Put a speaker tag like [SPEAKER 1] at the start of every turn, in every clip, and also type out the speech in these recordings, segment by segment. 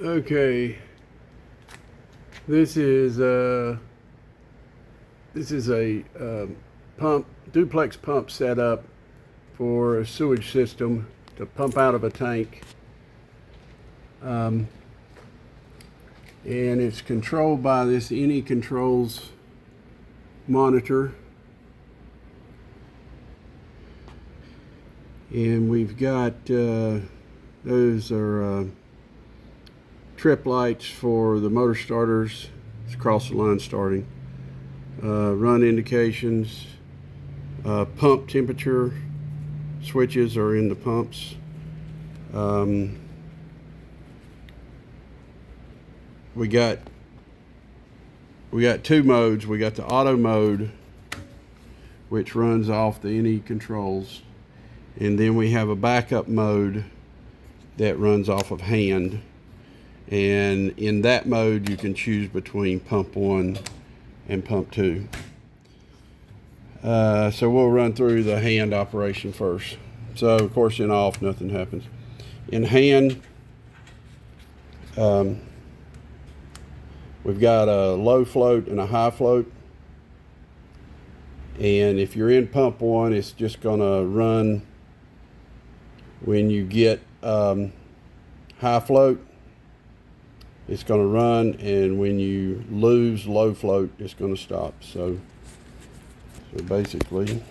[SPEAKER 1] Okay, this is a pump, duplex pump setup for a sewage system to pump out of a tank, and it's controlled by this AnyControls monitor, and we've got those are trip lights for the motor starters. It's cross the line starting, run indications, pump temperature switches are in the pumps. We got two modes. We got the auto mode, which runs off the AnyControls, and then we have a backup mode that runs off of hand. And in that mode, you can choose between pump 1 and pump 2. So we'll run through the hand operation first. So of course in off, nothing happens. In hand, we've got a low float and a high float. And if you're in pump 1, it's just gonna run when you get high float. It's going to run, and when you lose low float, it's going to stop. So basically,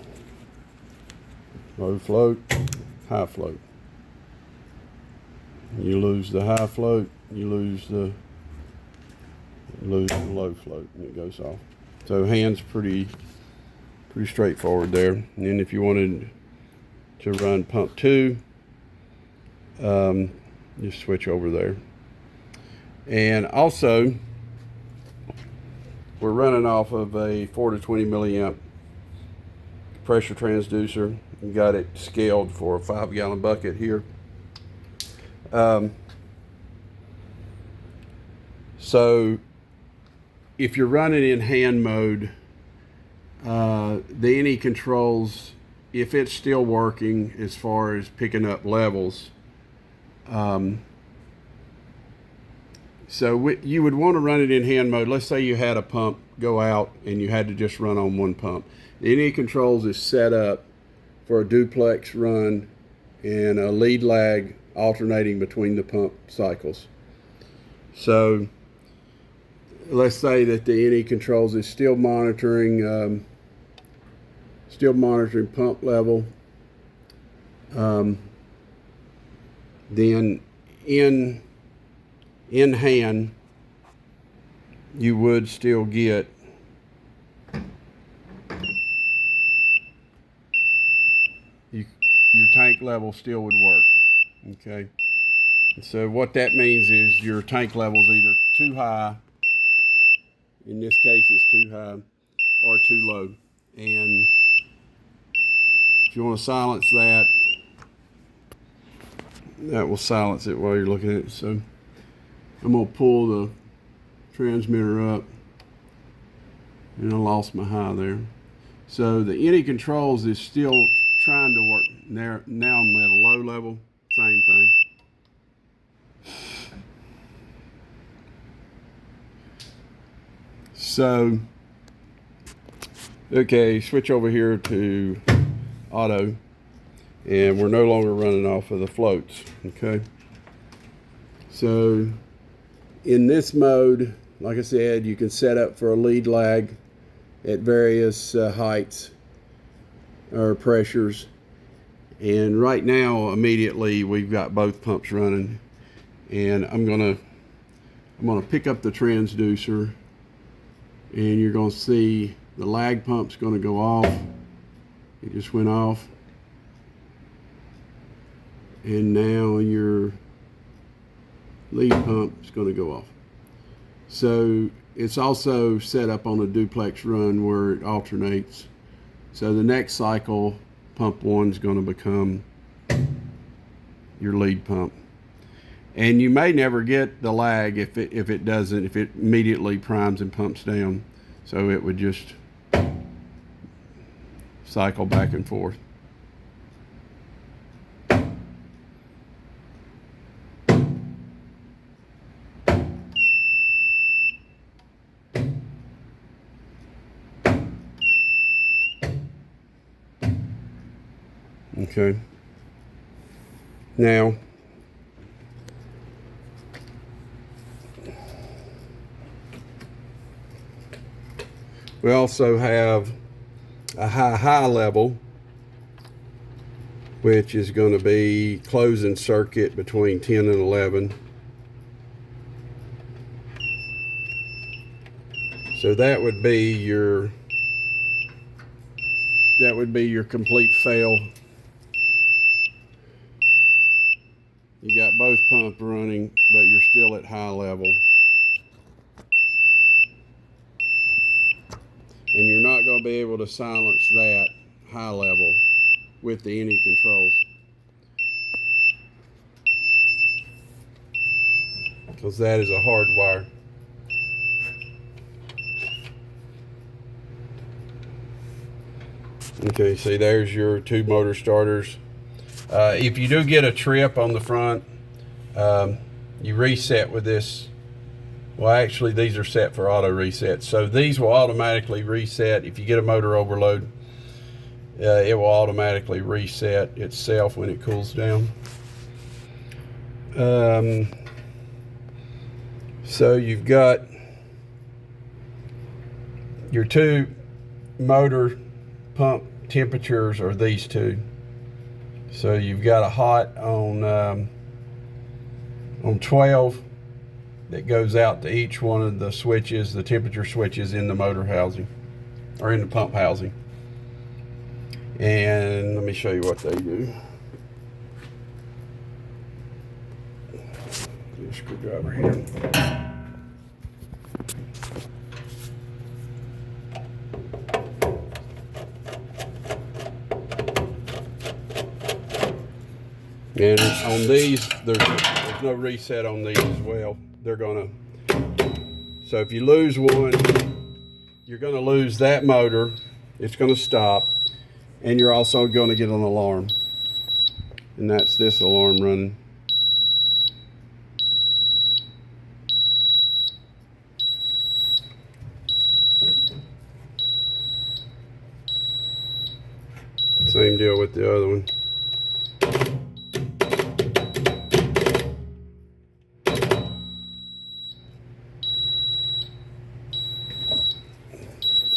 [SPEAKER 1] low float, high float. You lose the high float, you lose the low float, and it goes off. So hands pretty straightforward there. And then if you wanted to run pump 2, just switch over there. And also, we're running off of a 4 to 20 milliamp pressure transducer. We got it scaled for a 5-gallon bucket here. So if you're running in hand mode, the AnyControls, if it's still working as far as picking up levels, so you would want to run it in hand mode. Let's say you had a pump go out and you had to just run on one pump. The AnyControls is set up for a duplex run and a lead lag alternating between the pump cycles. So let's say that the AnyControls is still monitoring pump level. Then in hand, you would still get your tank level still would work. Okay, so what that means is your tank level is either too high, in this case it's too high, or too low. And if you want to silence that, that will silence it while you're looking at it. So I'm going to pull the transmitter up, and I lost my high there. So the AnyControls is still trying to work. Now I'm at a low level, same thing. So, okay, switch over here to auto, and we're no longer running off of the floats, okay? So in this mode, like I said, you can set up for a lead lag at various heights or pressures. And right now, immediately, we've got both pumps running. And I'm gonna pick up the transducer, and you're gonna see the lag pump's gonna go off. It just went off. And now your lead pump is going to go off. So it's also set up on a duplex run where it alternates. So the next cycle, pump 1 is going to become your lead pump. And you may never get the lag if it immediately primes and pumps down. So it would just cycle back and forth. Okay. Now, we also have a high level, which is going to be closing circuit between 10 and 11. So that would be your complete fail. You got both pumps running, but you're still at high level. And you're not going to be able to silence that high level with the any controls, because that is a hard wire. Okay, see, there's your 2 motor starters. If you do get a trip on the front, you reset with this. Well, actually, these are set for auto reset. So these will automatically reset. If you get a motor overload, it will automatically reset itself when it cools down. So you've got your 2 motor pump temperatures are these 2. So you've got a hot on 12 that goes out to each one of the switches, the temperature switches in the motor housing, or in the pump housing. And let me show you what they do. Get a screwdriver here. And on these, there's no reset on these as well. They're gonna, so if you lose one, you're gonna lose that motor. It's gonna stop, and you're also gonna get an alarm. And that's this alarm running. Same deal with the other one.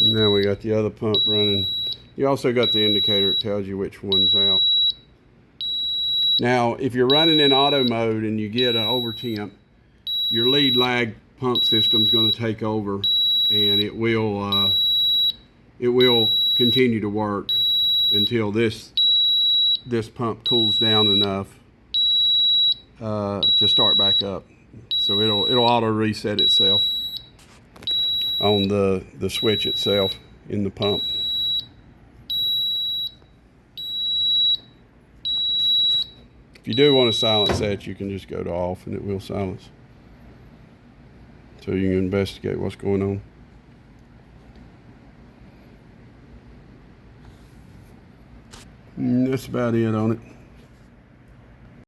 [SPEAKER 1] Now we got the other pump running. You also got the indicator. It tells you which one's out. Now, if you're running in auto mode and you get an over temp, your lead lag pump system is going to take over, and it will continue to work until this pump cools down enough to start back up. So it'll auto reset itself on the switch itself in the pump. If you do want to silence that, you can just go to off and it will silence. So you can investigate what's going on. And that's about it on it.